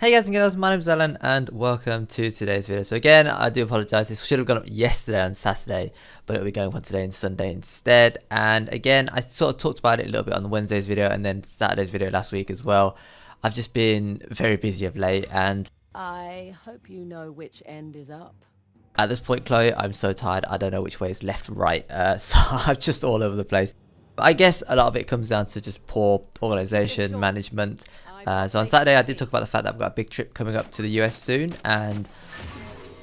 Hey guys and girls, my name is Alan and welcome to today's video. So again, I do apologise, this should have gone up yesterday on Saturday, but it'll be going on today and Sunday instead. And again, I sort of talked about it a little bit on the Wednesday's video and then Saturday's video last week as well. I've just been very busy of late and I hope you know which end is up. At this point, Chloe, I'm so tired, I don't know which way is left, right, so I'm just all over the place. But I guess a lot of it comes down to just poor organisation, management. So on Saturday I did talk about the fact that I've got a big trip coming up to the US soon, and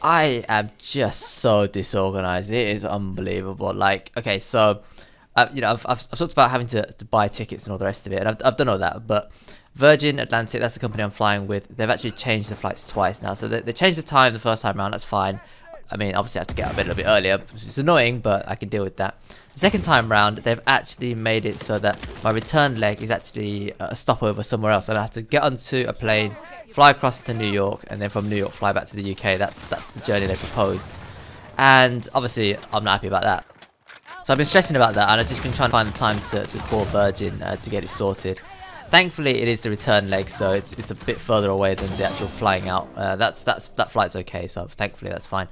I am just so disorganized. It is unbelievable. Like, okay, so you know, I've talked about having to buy tickets and all the rest of it, and I've done all that. But Virgin Atlantic, that's the company I'm flying with, they've actually changed the flights twice now. So they changed the time the first time around, that's fine. I mean, obviously I have to get up a little bit earlier, it's annoying, but I can deal with that. The second time round, they've actually made it so that my return leg is actually a stopover somewhere else. And I have to get onto a plane, fly across to New York, and then from New York fly back to the UK. That's the journey they proposed. And obviously, I'm not happy about that. So I've been stressing about that, and I've just been trying to find the time to call Virgin to get it sorted. Thankfully, it is the return leg, so it's a bit further away than the actual flying out. That flight's okay, so thankfully that's fine.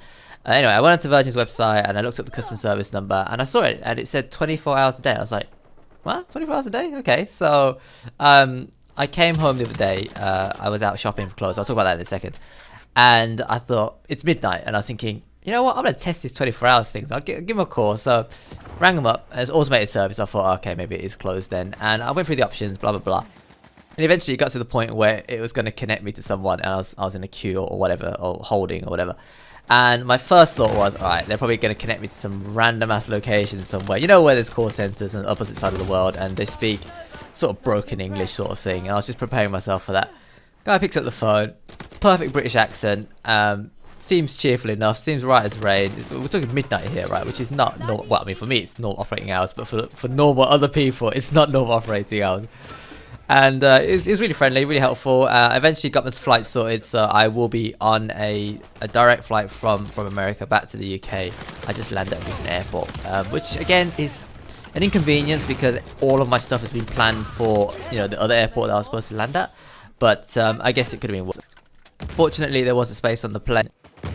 Anyway, I went onto Virgin's website and I looked up the customer service number and I saw it and it said 24 hours a day. I was like, what? 24 hours a day? Okay, so I came home the other day. I was out shopping for clothes. I'll talk about that in a second. And I thought, it's midnight, and I was thinking, you know what? I'm going to test this 24 hours thing. So I'll give them a call. So rang them up. It's automated service. I thought, okay, maybe it is closed then. And I went through the options, blah, blah, blah. And eventually it got to the point where it was going to connect me to someone, and I was in a queue or whatever, or holding or whatever. And my first thought was, alright, they're probably going to connect me to some random ass location somewhere. You know where there's call centres on the opposite side of the world and they speak sort of broken English sort of thing. And I was just preparing myself for that. Guy picks up the phone, perfect British accent, seems cheerful enough, seems right as rain. We're talking midnight here, right, which is not normal. Well, I mean, for me it's normal operating hours, but for normal other people it's not normal operating hours. And it's really friendly, really helpful. Eventually got this flight sorted, so I will be on a direct flight from America back to the UK. I just landed at an airport, which again is an inconvenience because all of my stuff has been planned for, you know, the other airport that I was supposed to land at. But I guess it could have been worse. Fortunately, there was a space on the plane.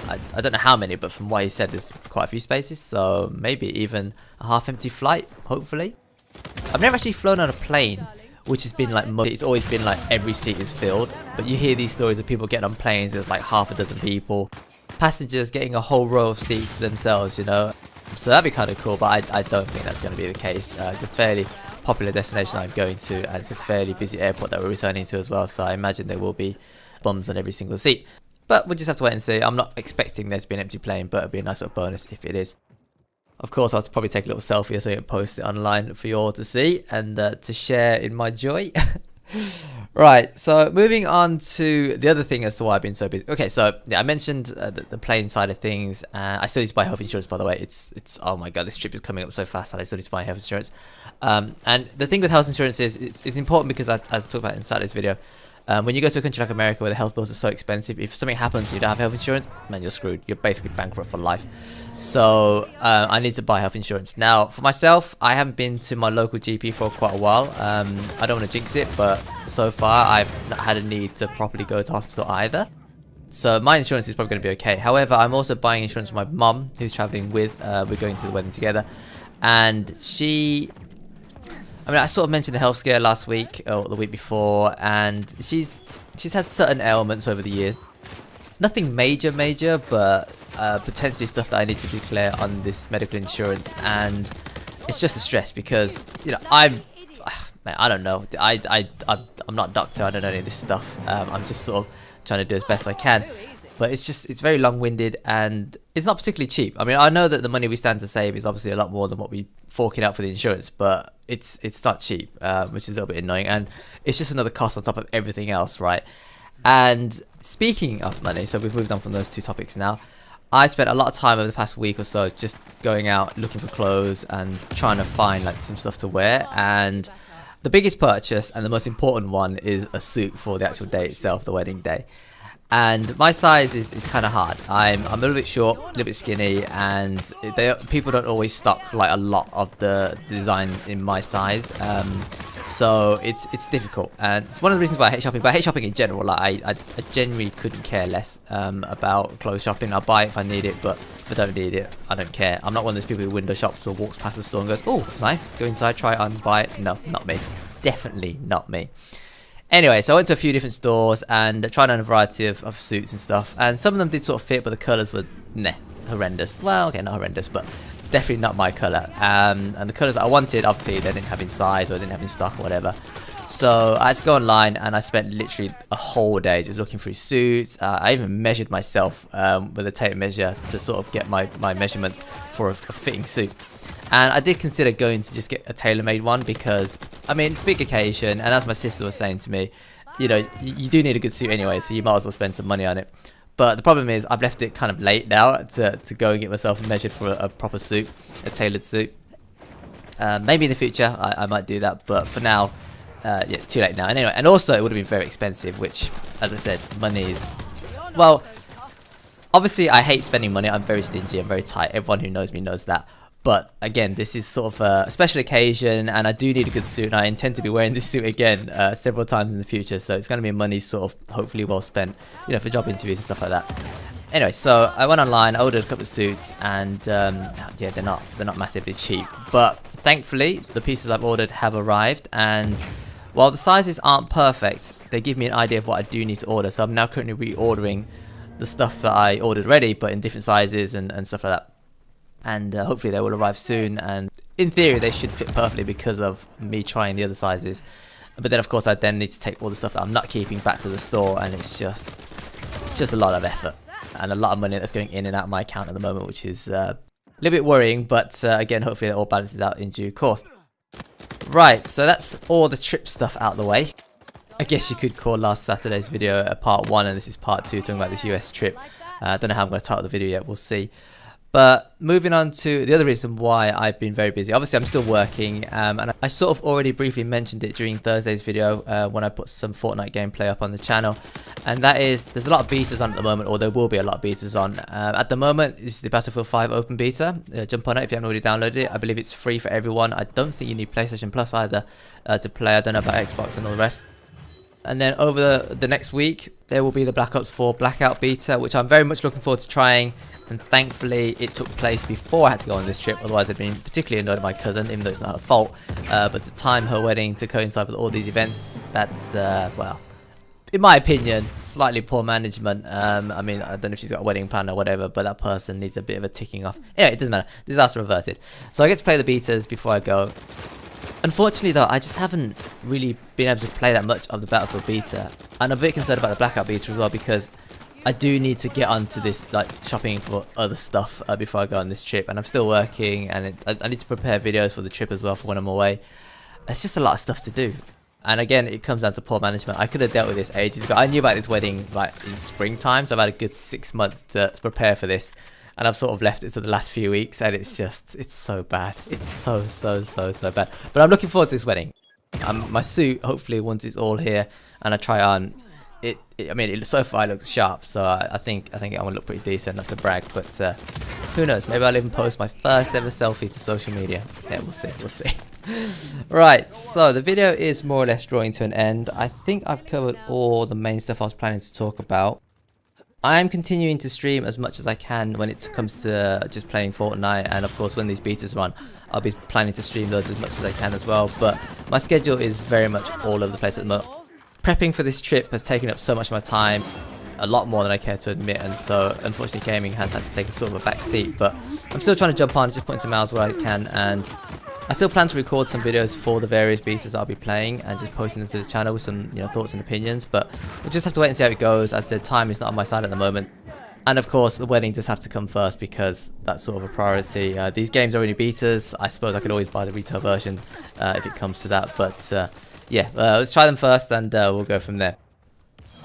I don't know how many, but from what he said, there's quite a few spaces, so maybe even a half-empty flight, hopefully. I've never actually flown on a plane which has been like, it's always been like every seat is filled, but you hear these stories of people getting on planes, there's like half a dozen people, passengers getting a whole row of seats to themselves, you know, so that'd be kind of cool, but I don't think that's going to be the case. It's a fairly popular destination I'm going to, and it's a fairly busy airport that we're returning to as well, so I imagine there will be bums on every single seat, but we'll just have to wait and see. I'm not expecting there to be an empty plane, but it'll be a nice little bonus if it is. Of course, I'll probably take a little selfie or something and post it online for you all to see and to share in my joy. Right, so moving on to the other thing as to why I've been so busy. Okay, so yeah, I mentioned the plane side of things. I still need to buy health insurance, by the way. It's oh my god, this trip is coming up so fast and I still need to buy health insurance. And the thing with health insurance is it's important because, as I talked about in Saturday's video, when you go to a country like America where the health bills are so expensive, if something happens and you don't have health insurance, man, you're screwed. You're basically bankrupt for life. So I need to buy health insurance. Now, for myself, I haven't been to my local GP for quite a while. I don't want to jinx it, but so far I've not had a need to properly go to hospital either. So my insurance is probably going to be okay. However, I'm also buying insurance for my mum, who's traveling with. We're going to the wedding together. And she... I mean, I sort of mentioned the health scare last week or the week before, and she's had certain ailments over the years. Nothing major, but potentially stuff that I need to declare on this medical insurance, and it's just a stress because, you know, man, I don't know. I'm not a doctor. I don't know any of this stuff. I'm just sort of trying to do as best I can. But it's very long-winded and it's not particularly cheap. I mean, I know that the money we stand to save is obviously a lot more than what we forking out for the insurance, but it's not cheap, which is a little bit annoying, and it's just another cost on top of everything else, right? And speaking of money, so we've moved on from those two topics now. I spent a lot of time over the past week or so just going out looking for clothes and trying to find like some stuff to wear, and the biggest purchase and the most important one is a suit for the actual day itself, the wedding day. And my size is kind of hard. I'm a little bit short, a little bit skinny, and people don't always stock like a lot of the designs in my size. So it's difficult, and it's one of the reasons why I hate shopping. But I hate shopping in general. Like I genuinely couldn't care less about clothes shopping. I'll buy it if I need it, but if I don't need it, I don't care. I'm not one of those people who window shops or walks past the store and goes, "Oh, it's nice." Go inside, try it on, buy it. No, not me. Definitely not me. Anyway, so I went to a few different stores and tried on a variety of suits and stuff, and some of them did sort of fit, but the colours were horrendous. Well, okay, not horrendous, but definitely not my colour. And the colours that I wanted, obviously they didn't have in size or they didn't have in stock or whatever. So I had to go online, and I spent literally a whole day just looking through suits. I even measured myself with a tape measure to sort of get my measurements for a fitting suit. And I did consider going to just get a tailor-made one because, I mean, it's a big occasion, and as my sister was saying to me, you know, you do need a good suit anyway, so you might as well spend some money on it. But the problem is I've left it kind of late now to go and get myself measured for a proper suit, a tailored suit. Maybe in the future I might do that, but for now, yeah, it's too late now. And anyway, and also it would have been very expensive, which, as I said, money is, well, obviously I hate spending money. I'm very stingy, I'm very tight. Everyone who knows me knows that. But again, this is sort of a special occasion, and I do need a good suit, and I intend to be wearing this suit again several times in the future, so it's going to be money sort of hopefully well spent, you know, for job interviews and stuff like that. Anyway, so I went online, I ordered a couple of suits, and yeah, they're not massively cheap, but thankfully the pieces I've ordered have arrived, and while the sizes aren't perfect, they give me an idea of what I do need to order. So I'm now currently reordering the stuff that I ordered already, but in different sizes and stuff like that. And hopefully they will arrive soon, and in theory they should fit perfectly because of me trying the other sizes. But then of course I then need to take all the stuff that I'm not keeping back to the store, and it's just a lot of effort and a lot of money that's going in and out of my account at the moment, which is a little bit worrying, but again, hopefully it all balances out in due course. Right, so that's all the trip stuff out of the way. I guess you could call last Saturday's video a part 1, and this is part 2, talking about this US trip. I don't know how I'm going to title the video yet, we'll see. But moving on to the other reason why I've been very busy. Obviously, I'm still working, and I sort of already briefly mentioned it during Thursday's video when I put some Fortnite gameplay up on the channel. And that is, there's a lot of betas on at the moment, or there will be a lot of betas on. At the moment, it's the Battlefield 5 open beta. Jump on it if you haven't already downloaded it. I believe it's free for everyone. I don't think you need PlayStation Plus either to play. I don't know about Xbox and all the rest. And then over the next week, there will be the Black Ops 4 Blackout beta, which I'm very much looking forward to trying. And thankfully, it took place before I had to go on this trip. Otherwise, I'd been particularly annoyed at my cousin, even though it's not her fault. But to time her wedding to coincide with all these events, that's, well, in my opinion, slightly poor management. I mean, I don't know if she's got a wedding plan or whatever, but that person needs a bit of a ticking off. Anyway, it doesn't matter. Disaster averted. So I get to play the betas before I go. Unfortunately though, I just haven't really been able to play that much of the Battlefield beta, and I'm a bit concerned about the Blackout beta as well, because I do need to get onto this, like, shopping for other stuff before I go on this trip, and I'm still working, and I need to prepare videos for the trip as well for when I'm away. It's just a lot of stuff to do, and again, it comes down to poor management. I could have dealt with this ages ago. I knew about this wedding like in springtime, so I've had a good 6 months to prepare for this. And I've sort of left it to the last few weeks, and it's so bad. It's so bad. But I'm looking forward to this wedding. My suit, hopefully, once it's all here and I try on, I mean, so far it looks sharp, so I think I'm gonna look pretty decent, not to brag, but who knows? Maybe I'll even post my first ever selfie to social media. Yeah, we'll see. Right, so the video is more or less drawing to an end. I think I've covered all the main stuff I was planning to talk about. I'm continuing to stream as much as I can when it comes to just playing Fortnite, and of course when these betas run, I'll be planning to stream those as much as I can as well, but my schedule is very much all over the place at the moment. Prepping for this trip has taken up so much of my time, a lot more than I care to admit, and so unfortunately gaming has had to take a sort of a back seat, but I'm still trying to jump on, just putting some hours where I can, and I still plan to record some videos for the various betas I'll be playing and just posting them to the channel with some, you know, thoughts and opinions, but we'll just have to wait and see how it goes. As I said, time is not on my side at the moment. And of course, the wedding does have to come first because that's sort of a priority. These games are only betas. I suppose I could always buy the retail version if it comes to that, but yeah, let's try them first and we'll go from there.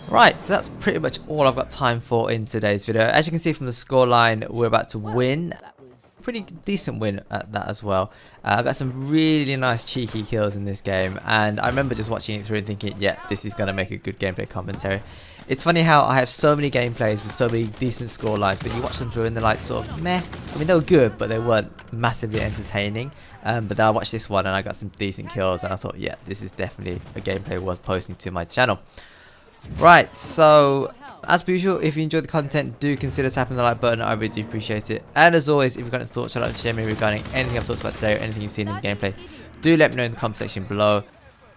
Right, so that's pretty much all I've got time for in today's video. As you can see from the scoreline, we're about to win pretty decent win at that as well. I got some really nice cheeky kills in this game, and I remember just watching it through and thinking, yeah, this is going to make a good gameplay commentary. It's funny how I have so many gameplays with so many decent score lines, but you watch them through and they're like sort of meh. I mean, they were good, but they weren't massively entertaining. But then I watched this one and I got some decent kills, and I thought, yeah, this is definitely a gameplay worth posting to my channel. Right, so as per usual, if you enjoyed the content, do consider tapping the like button. I really do appreciate it. And as always, if you've got any thoughts, like to share me regarding anything I've talked about today or anything you've seen in the gameplay, do let me know in the comment section below.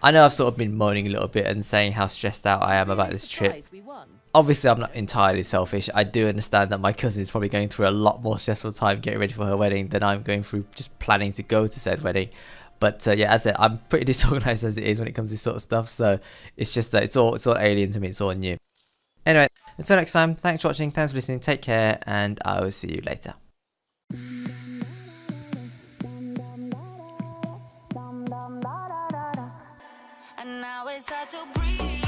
I know I've sort of been moaning a little bit and saying how stressed out I am about this trip. Obviously, I'm not entirely selfish. I do understand that my cousin is probably going through a lot more stressful time getting ready for her wedding than I'm going through just planning to go to said wedding. But yeah, as I said, I'm pretty disorganized as it is when it comes to this sort of stuff. So it's just that it's all alien to me. It's all new. Anyway, until next time, thanks for watching, thanks for listening, take care, and I will see you later. And now it's hard to breathe.